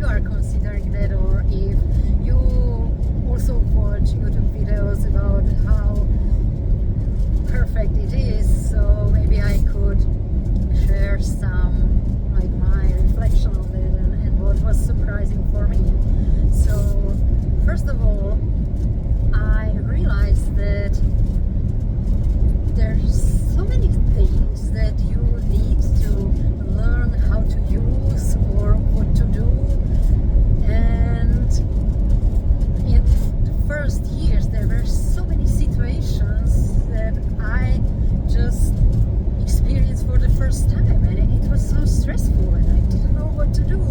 you are considering that, or if you also watch YouTube videos about how perfect it is. So maybe I could share some like my reflection on it and what was surprising for me. So first of all, I realized that there's so many things that you need to learn how to use or what to do, and in the first years there were so many situations that I just experienced for the first time, and it was so stressful and I didn't know what to do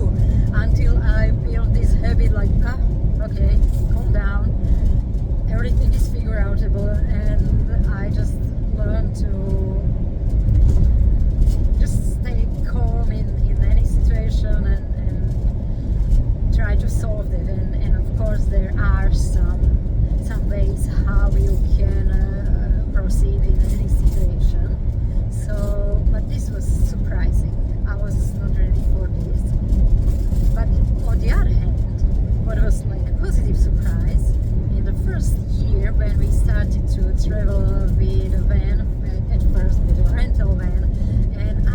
until I built this habit like, okay, calm down, everything is figure outable, and I just learned to just stay calm in any situation and try to solve it, and of course there are some ways how you can proceed in any situation. So, but this was surprising. I was not ready for this. But on the other hand, what was like a positive surprise, in the first year when we started to travel with a van, at first with a rental van, and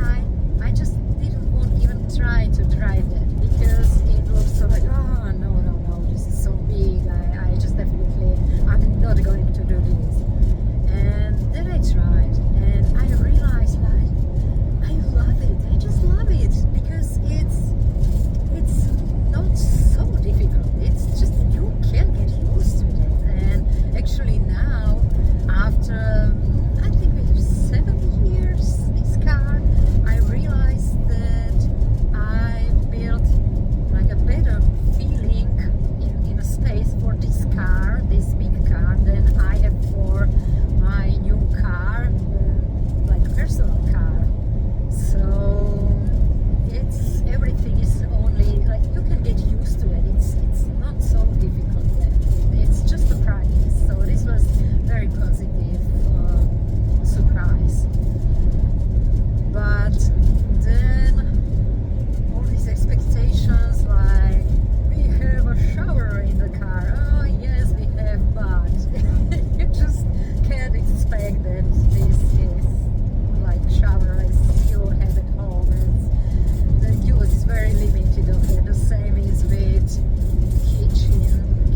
I just didn't want even try to drive that because it looked so like, oh no, this is so big, I just definitely, I'm not going to do this. And then I tried and I realized like, I love it, I just love it, because it's not so difficult, it's just you can get used to it. And actually now, after I think we have 7 years this car, I realized that I built like a better feeling in a space for this car, this big car, than I have for my new car, like a personal car. So it's, everything is only like you can get used to it. It's not so difficult yet. It's just a practice. So this was very positive surprise. But then all these expectations, like we have a shower in the car. Oh yes, we have, but you just can't expect that this is like shower as you have at home. The use is very limited of it. The same is with kitchen.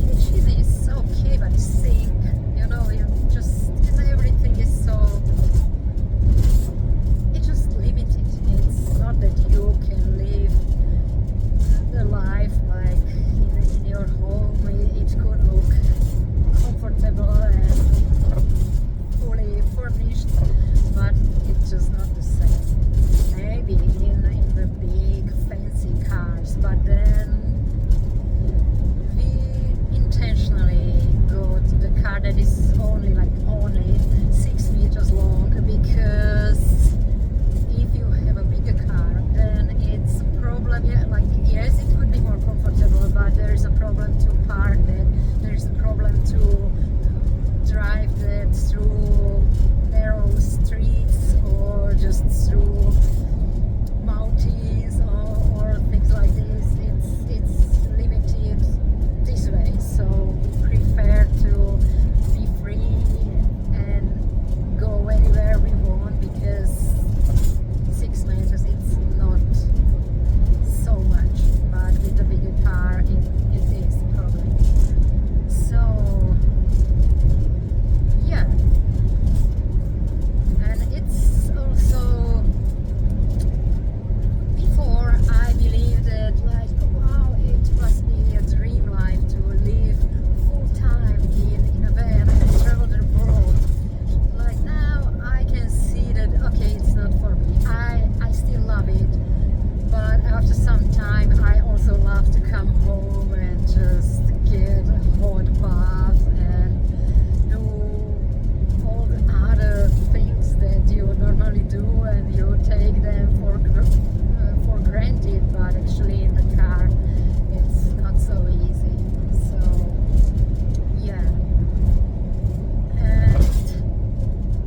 Kitchen is okay, but sink, you know, you just, everything is so, it's just limited. It's not that you can live the life like in your home. It could look comfortable and fully furnished, but it's just not the same. Maybe in the big fancy cars, but then we intentionally go to the car that is only 6 meters long, because if you have a bigger car, then it's a problem. Yeah, like yes, it could be more comfortable, but there is a problem to park that. There is a problem to drive that through narrow streets or just through mountains or things like this. It's limited this way. So we prefer to be free and go anywhere we want, because 6 meters it's not so much, but with a bigger car it is a problem. So yeah, and it's also, before I believed that like, wow, it must be a dream life to live full time in a van and travel the world. Like now I can see that okay, it's not for me. I still love it, but after some time I also love to come home and just get a hot bath and do all the other things that you normally do, and you take them for granted, but actually in the car it's not so easy. So yeah,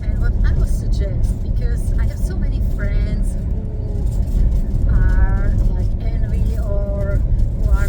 and what I would suggest, because I have so many friends who are like envy or who are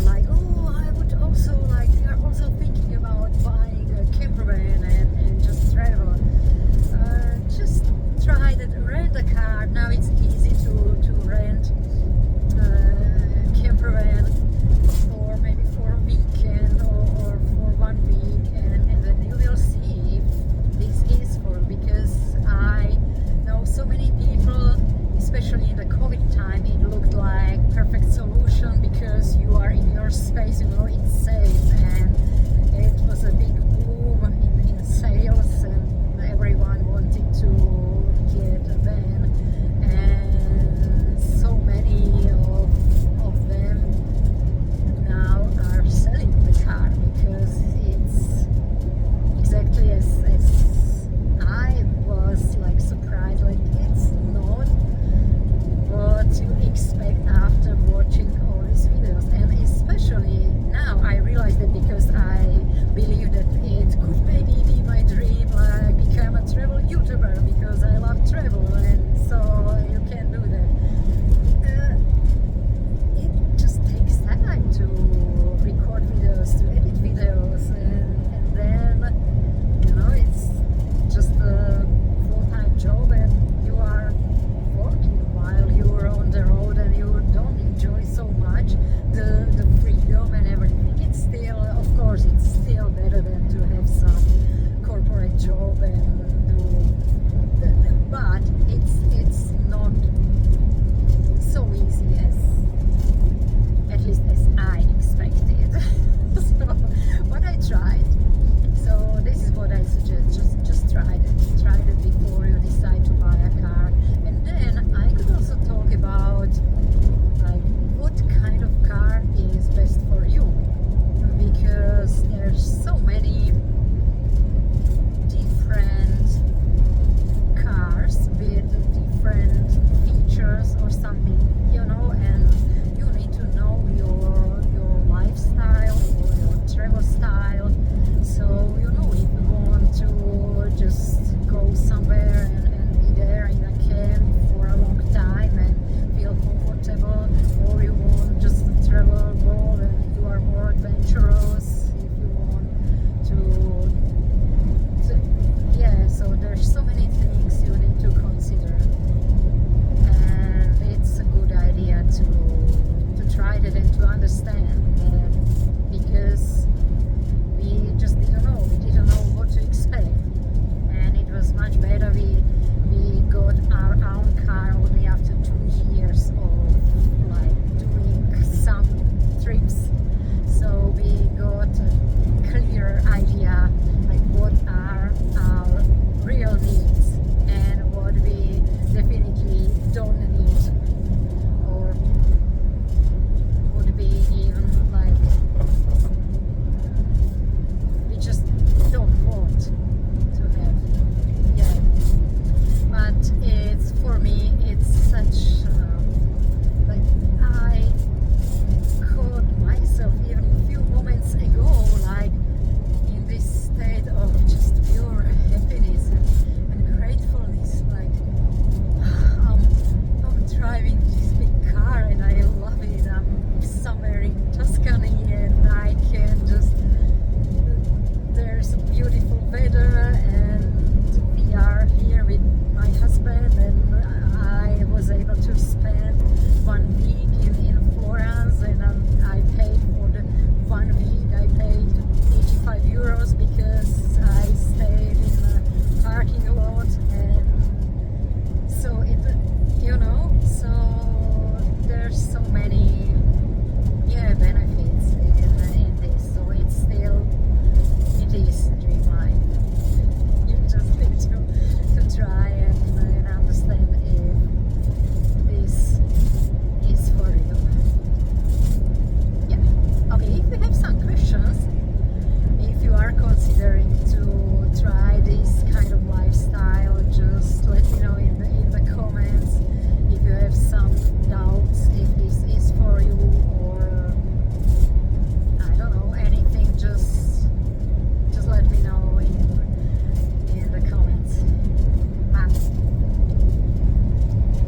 job and